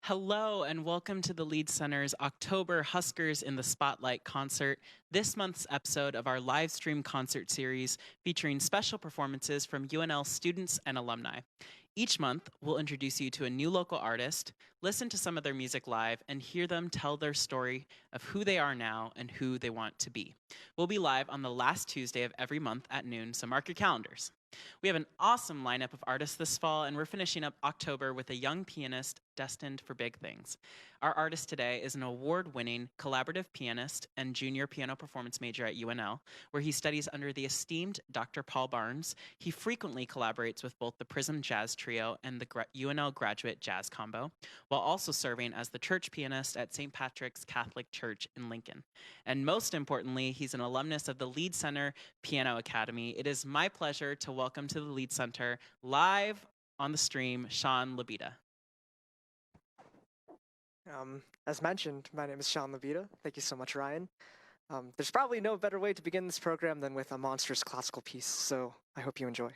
Hello, and welcome to the Lead Center's October Huskers in the Spotlight concert, this month's episode of our live stream concert series featuring special performances from UNL students and alumni. Each month, we'll introduce you to a new local artist, listen to some of their music live, and hear them tell their story of who they are now and who they want to be. We'll be live on the last Tuesday of every month at noon, so mark your calendars. We have an awesome lineup of artists this fall, and we're finishing up October with a young pianist destined for big things. Our artist today is an award-winning collaborative pianist and junior piano performance major at UNL, where he studies under the esteemed Dr. Paul Barnes. He frequently collaborates with both the Prism Jazz Trio and the UNL Graduate Jazz Combo, while also serving as the church pianist at St. Patrick's Catholic Church in Lincoln. And most importantly, he's an alumnus of the Lead Center Piano Academy. It is my pleasure to welcome to the Lead Center, live on the stream, Sean Lebita. As mentioned, my name is Sean Lebita. Thank you so much, Ryan. There's probably no better way to begin this program than with a monstrous classical piece, so I hope you enjoy.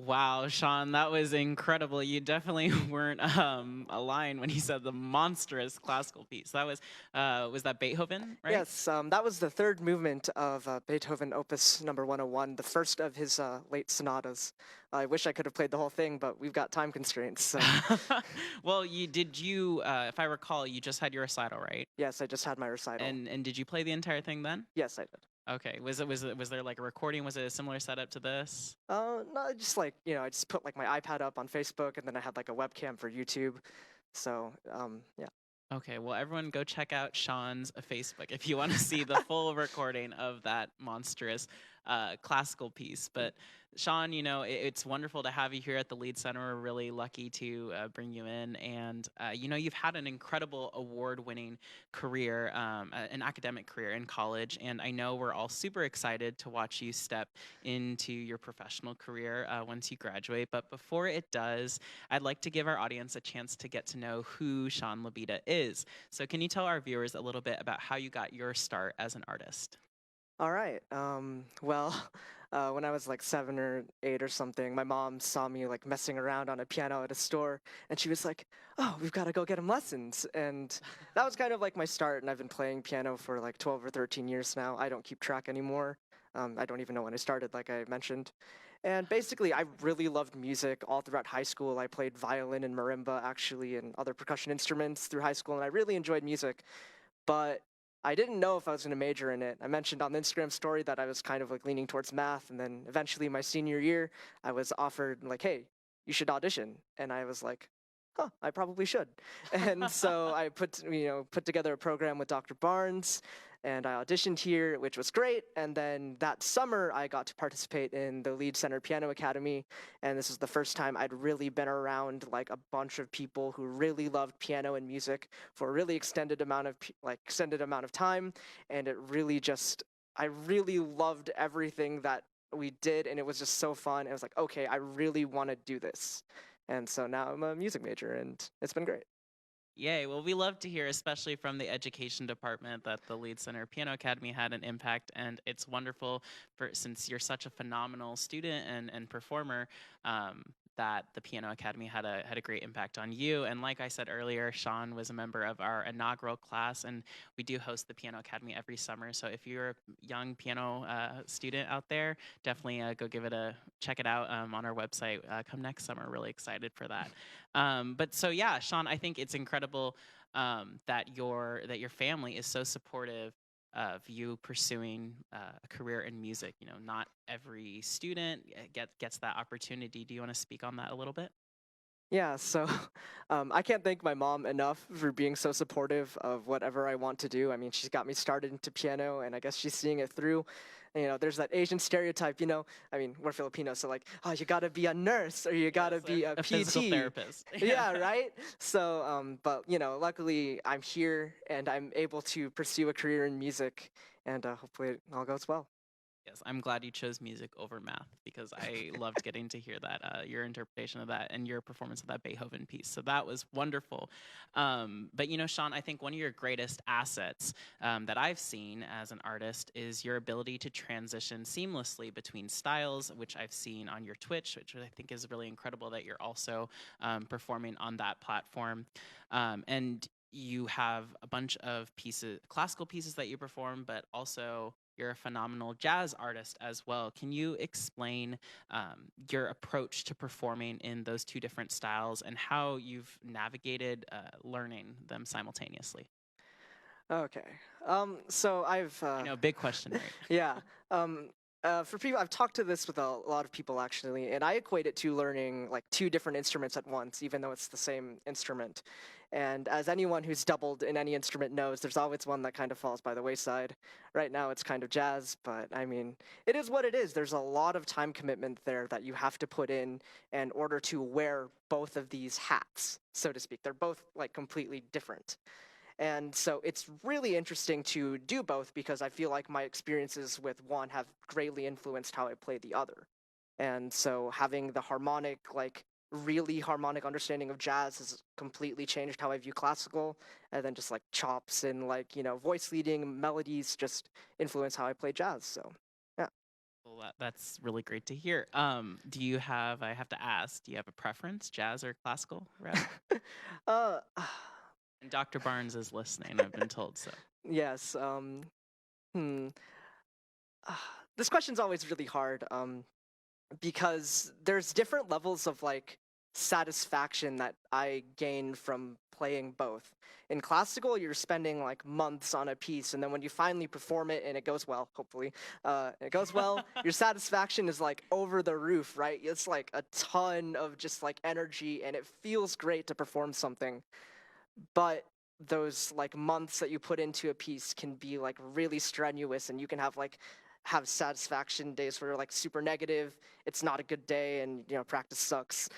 Wow, Sean, that was incredible. You definitely weren't aligned when you said the monstrous classical piece. That was that Beethoven, right? Yes, that was the third movement of Beethoven Opus number 101, the first of his late sonatas. I wish I could have played the whole thing, but we've got time constraints. So Well, if I recall, you just had your recital, right? yes, I just had my recital. And did you play the entire thing then? Yes, I did. Okay. Was there like a recording? Was it a similar setup to this? No, just like I just put like my iPad up on Facebook, and then I had like a webcam for YouTube. So yeah. Okay, well, everyone go check out Sean's Facebook if you want to see the full recording of that monstrous classical piece. But Sean, it's wonderful to have you here at the Lead Center. We're really lucky to bring you in. And, you've had an incredible award winning career, an academic career in college. And I know we're all super excited to watch you step into your professional career once you graduate. But before it does, I'd like to give our audience a chance to get to know who Sean Lebita is. So, can you tell our viewers a little bit about how you got your start as an artist? All right. Well, when I was like 7 or 8 or something, my mom saw me like messing around on a piano at a store, and she was like, "Oh, we've got to go get him lessons." And that was kind of like my start. And I've been playing piano for like 12 or 13 years now. I don't keep track anymore. I don't even know when I started, like I mentioned. And basically, I really loved music all throughout high school. I played violin and marimba, actually, and other percussion instruments through high school, and I really enjoyed music. But I didn't know if I was going to major in it. I mentioned on the Instagram story that I was kind of like leaning towards math, and then eventually my senior year, I was offered like, "Hey, you should audition," and I was like, "Huh, I probably should." And so I put together a program with Dr. Barnes, and I auditioned here, which was great. And then that summer, I got to participate in the Lead Center Piano Academy, and this is the first time I'd really been around like a bunch of people who really loved piano and music for a really extended amount of time, and I really loved everything that we did, and it was just so fun. It was like, okay, I really want to do this, and so now I'm a music major, and it's been great. Yay. Well, we love to hear, especially from the education department, that the Lead Center Piano Academy had an impact. And it's wonderful since you're such a phenomenal student and performer, that the Piano Academy had a great impact on you. And like I said earlier, Sean was a member of our inaugural class, and we do host the Piano Academy every summer. So if you're a young piano student out there, definitely go check it out on our website. Come next summer. Really excited for that. But so yeah, Sean, I think it's incredible that your family is so supportive of you pursuing a career in music. Not every student gets that opportunity. Do you want to speak on that a little bit? Yeah, so I can't thank my mom enough for being so supportive of whatever I want to do. I mean, she's got me started into piano, and I guess she's seeing it through. There's that Asian stereotype, I mean, we're Filipinos, so like, oh, you gotta be a nurse or you gotta Yes, be a a physical PT. therapist. Yeah, right? So, but, luckily I'm here and I'm able to pursue a career in music, and hopefully it all goes well. Yes, I'm glad you chose music over math because I loved getting to hear that, your interpretation of that and your performance of that Beethoven piece. So that was wonderful. But Sean, I think one of your greatest assets that I've seen as an artist is your ability to transition seamlessly between styles, which I've seen on your Twitch, which I think is really incredible that you're also performing on that platform. And you have a bunch of classical pieces that you perform, but also you're a phenomenal jazz artist as well. Can you explain your approach to performing in those two different styles and how you've navigated learning them simultaneously? Okay. So I know, big question, right? yeah. For people, I've talked to this with a lot of people actually, and I equate it to learning like two different instruments at once, even though it's the same instrument. And as anyone who's doubled in any instrument knows, there's always one that kind of falls by the wayside. Right now, it's kind of jazz, but I mean, it is what it is. There's a lot of time commitment there that you have to put in order to wear both of these hats, so to speak. They're both like completely different. And so it's really interesting to do both because I feel like my experiences with one have greatly influenced how I play the other. And so having the really harmonic understanding of jazz has completely changed how I view classical. And then just like chops and voice leading melodies just influence how I play jazz. So, yeah. Well, that's really great to hear. Do you have? I have to ask. Do you have a preference, jazz or classical, rather? uh, And Dr. Barnes is listening. I've been told so. yes. Hmm. This question's always really hard. Because there's different levels of like satisfaction that I gain from playing both. In classical, you're spending like months on a piece, and then when you finally perform it and it goes well, hopefully, it goes well, your satisfaction is like over the roof, right? It's like a ton of just like energy, and it feels great to perform something. But those like months that you put into a piece can be like really strenuous, and you can have satisfaction days where you're like super negative, it's not a good day, and practice sucks.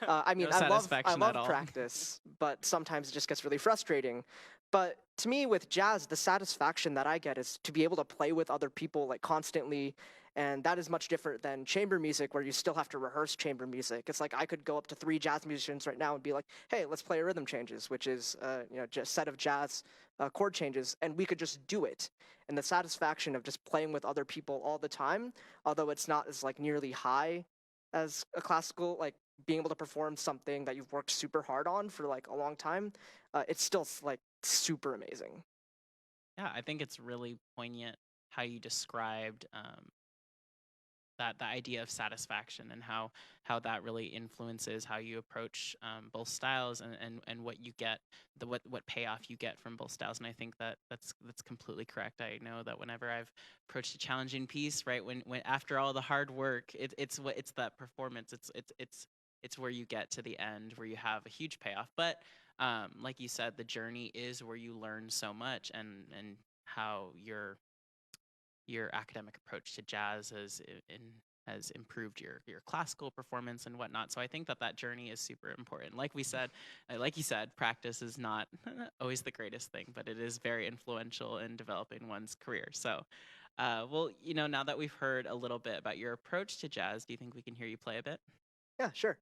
I mean, No I satisfaction at love all. practice, but sometimes it just gets really frustrating. But to me, with jazz, the satisfaction that I get is to be able to play with other people like constantly, and that is much different than chamber music, where you still have to rehearse chamber music. It's like I could go up to three jazz musicians right now and be like, "Hey, let's play rhythm changes," which is just set of jazz chord changes, and we could just do it. And the satisfaction of just playing with other people all the time, although it's not as like nearly high as a classical, like being able to perform something that you've worked super hard on for like a long time, it's still like super amazing. Yeah, I think it's really poignant how you described that the idea of satisfaction and how that really influences how you approach both styles and what you get what payoff you get from both styles. And I think that's completely correct. I know that whenever I've approached a challenging piece, right, when after all the hard work, it's that performance, it's where you get to the end where you have a huge payoff. But like you said, the journey is where you learn so much, and how your academic approach to jazz has improved your classical performance and whatnot. So I think that journey is super important. Like we said, like you said, practice is not always the greatest thing, but it is very influential in developing one's career. So, well, now that we've heard a little bit about your approach to jazz, do you think we can hear you play a bit? Yeah, sure.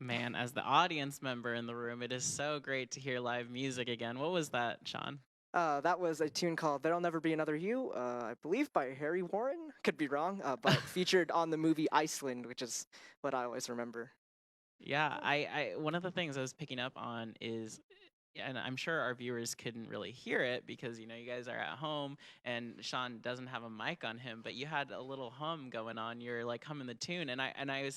Man, as the audience member in the room, it is so great to hear live music again. What was that, Sean? That was a tune called "There'll Never Be Another You," I believe by Harry Warren. Could be wrong, but featured on the movie Iceland, which is what I always remember. Yeah, I one of the things I was picking up on is, and I'm sure our viewers couldn't really hear it because you guys are at home and Sean doesn't have a mic on him, but you had a little hum going on. You're like humming the tune, and I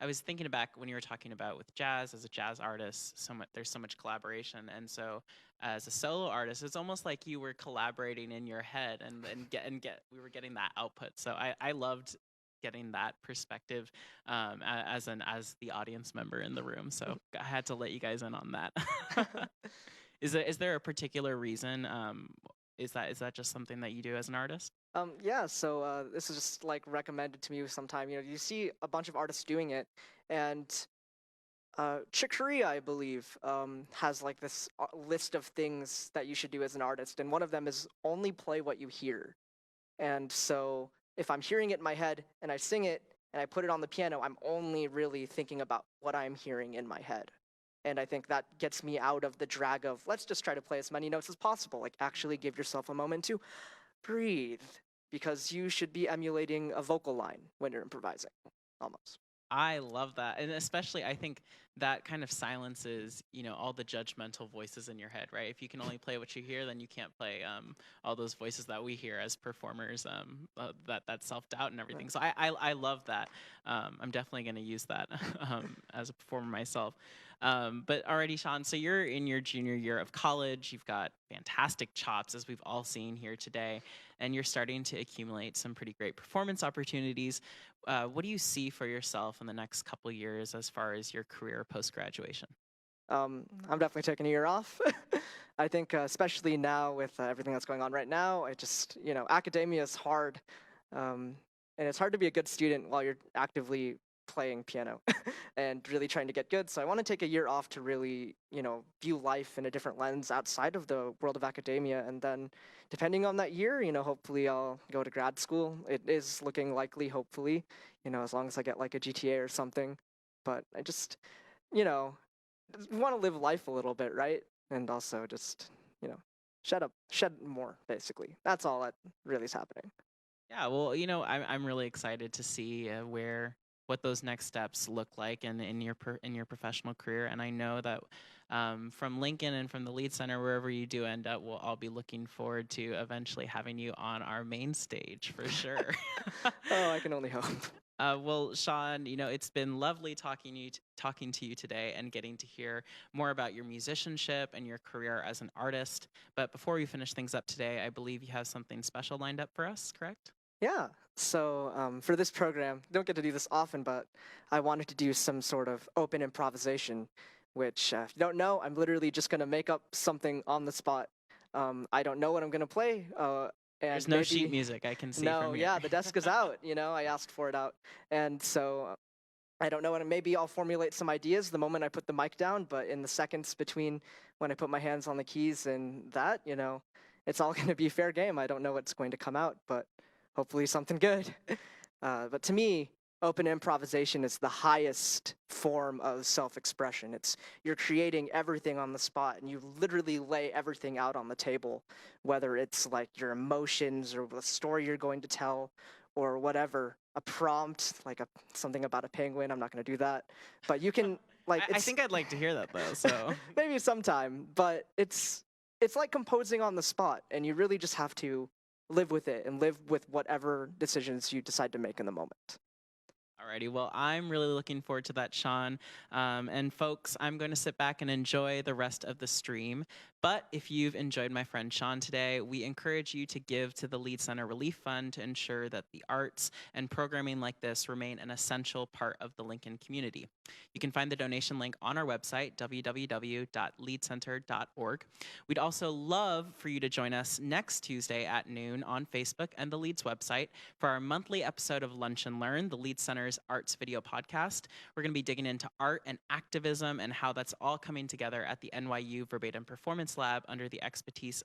was thinking back when you were talking about with jazz as a jazz artist, there's so much collaboration, and so as a solo artist, it's almost like you were collaborating in your head and we were getting that output. So I loved getting that perspective as the audience member in the room. So I had to let you guys in on that. Is there a particular reason? Is that just something that you do as an artist? Yeah, so this is just like recommended to me sometime. You see a bunch of artists doing it, and Chick Corea, I believe, has like this list of things that you should do as an artist, and one of them is only play what you hear. And so if I'm hearing it in my head and I sing it and I put it on the piano, I'm only really thinking about what I'm hearing in my head. And I think that gets me out of the drag of let's just try to play as many notes as possible. Like actually give yourself a moment to breathe because you should be emulating a vocal line when you're improvising almost. I love that. And especially I think that kind of silences all the judgmental voices in your head, right? If you can only play what you hear, then you can't play all those voices that we hear as performers, that self-doubt and everything. Right. So I love that. I'm definitely going to use that as a performer myself. But already, Sean, so you're in your junior year of college. You've got fantastic chops, as we've all seen here today, and you're starting to accumulate some pretty great performance opportunities. What do you see for yourself in the next couple years as far as your career post graduation? I'm definitely taking a year off. I think, especially now with everything that's going on right now, academia is hard. Um, and it's hard to be a good student while you're actively playing piano and really trying to get good. So I want to take a year off to really, view life in a different lens outside of the world of academia. And then, depending on that year, hopefully I'll go to grad school. It is looking likely, hopefully, as long as I get like a GTA or something. But I you know, want to live life a little bit, right? And also just, you know, shed more, basically. That's all that really is happening. Yeah, well, I'm really excited to see what those next steps look like in your professional career, and I know that from Lincoln and from the Lead Center, wherever you do end up, I'll be looking forward to eventually having you on our main stage for sure. Oh, I can only hope. Well, Sean, it's been lovely talking to you today and getting to hear more about your musicianship and your career as an artist. But before we finish things up today, I believe you have something special lined up for us, correct? Yeah. So for this program, don't get to do this often, but I wanted to do some sort of open improvisation, which, if you don't know, I'm literally just going to make up something on the spot. I don't know what I'm going to play, There's and no sheet maybe music I can see no, from here. yeah, the desk is out. I asked for it out, and so I don't know, and maybe I'll formulate some ideas the moment I put the mic down. But in the seconds between when I put my hands on the keys and that, it's all going to be fair game. I don't know what's going to come out, but hopefully something good. But to me, open improvisation is the highest form of self-expression. You're creating everything on the spot, and you literally lay everything out on the table, whether it's like your emotions or the story you're going to tell, or whatever. A prompt, like something about a penguin. I'm not going to do that, but you can like I it's think I'd like to hear that though. So maybe sometime. But it's like composing on the spot, and you really just have to live with it and live with whatever decisions you decide to make in the moment. alrighty, well, I'm really looking forward to that, Sean. And folks, I'm going to sit back and enjoy the rest of the stream. But if you've enjoyed my friend Sean today, we encourage you to give to the Lead Center Relief Fund to ensure that the arts and programming like this remain an essential part of the Lincoln community. You can find the donation link on our website, www.leadcenter.org. We'd also love for you to join us next Tuesday at noon on Facebook and the Leeds website for our monthly episode of Lunch and Learn, the Lead Center's Center's Arts Video Podcast. We're going to be digging into art and activism and how that's all coming together at the NYU Verbatim Performance Lab under the expertise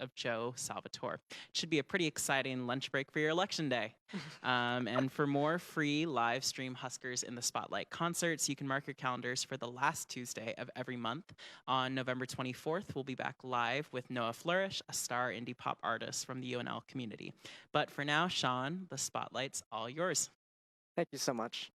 of Joe Salvatore. It should be a pretty exciting lunch break for your election day. And for more free live stream Huskers in the Spotlight concerts, you can mark your calendars for the last Tuesday of every month. On November 24th, we'll be back live with Noah Flourish, a star indie pop artist from the UNL community. But for now, Sean, the spotlight's all yours. Thank you so much.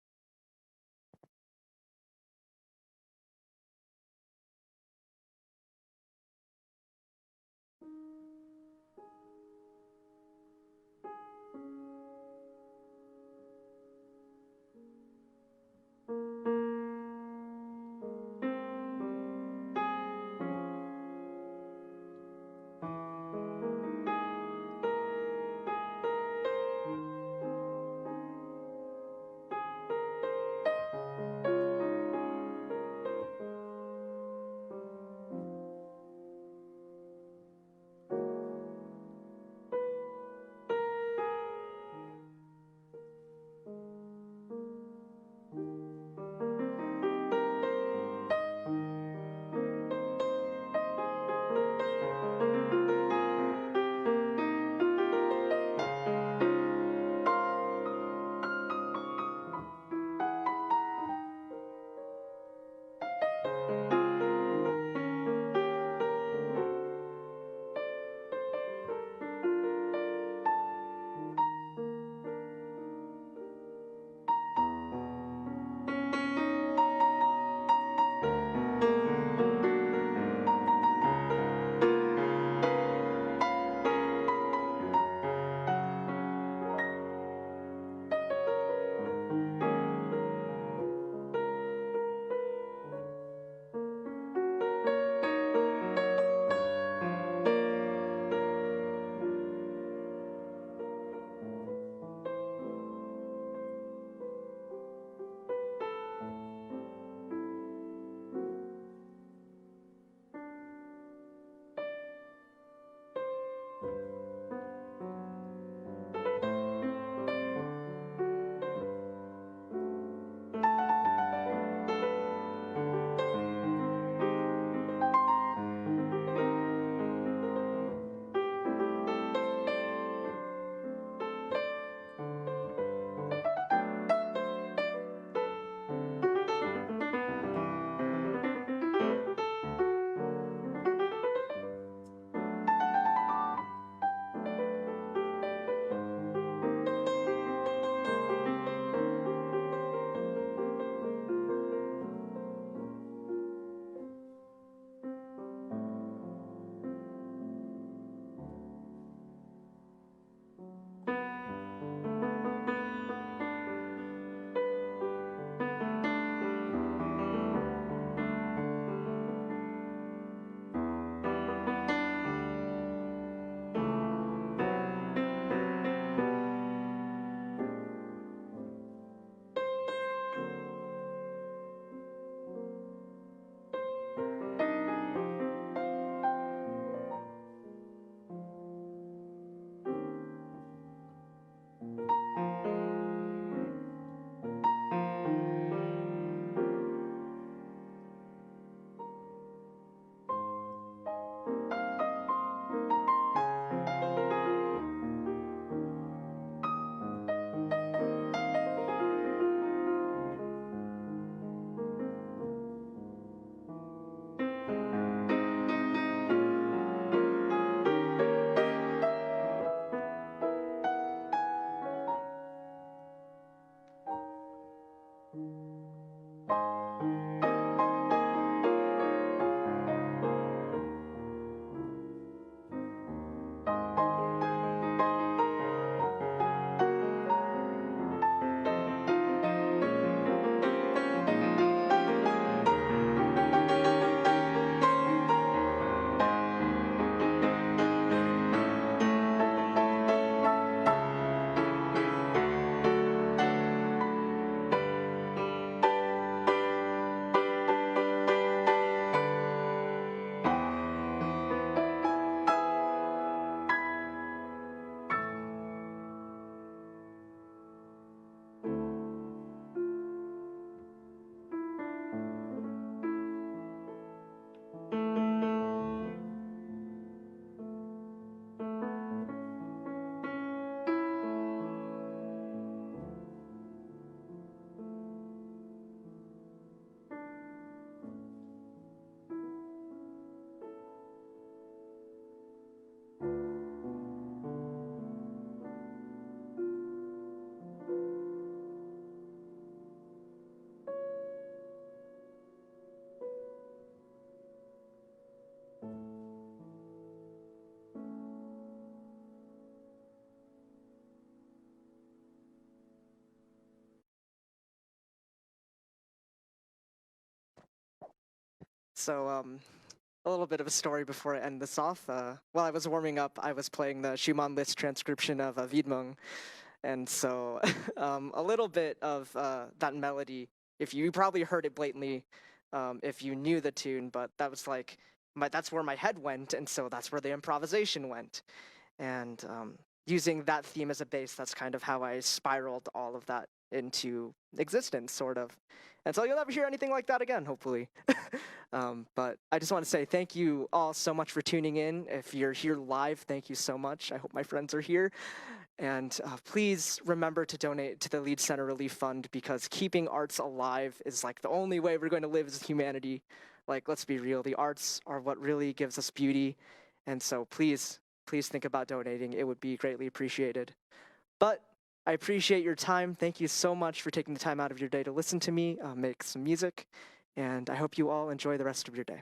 So, a little bit of a story before I end this off. While I was warming up, I was playing the Schumann List transcription of Widmung, and so a little bit of that melody. If you probably heard it blatantly, if you knew the tune, but that was like that's where my head went, and so that's where the improvisation went. And using that theme as a base, that's kind of how I spiraled all of that into existence, sort of. And so you'll never hear anything like that again, hopefully. But I just want to say thank you all so much for tuning in. If you're here live, thank you so much. I hope my friends are here. And please remember to donate to the Lead Center Relief Fund, because keeping arts alive is like the only way we're going to live as humanity. Like, let's be real, the arts are what really gives us beauty. And so please think about donating. It would be greatly appreciated. But I appreciate your time. Thank you so much for taking the time out of your day to listen to me make some music. And I hope you all enjoy the rest of your day.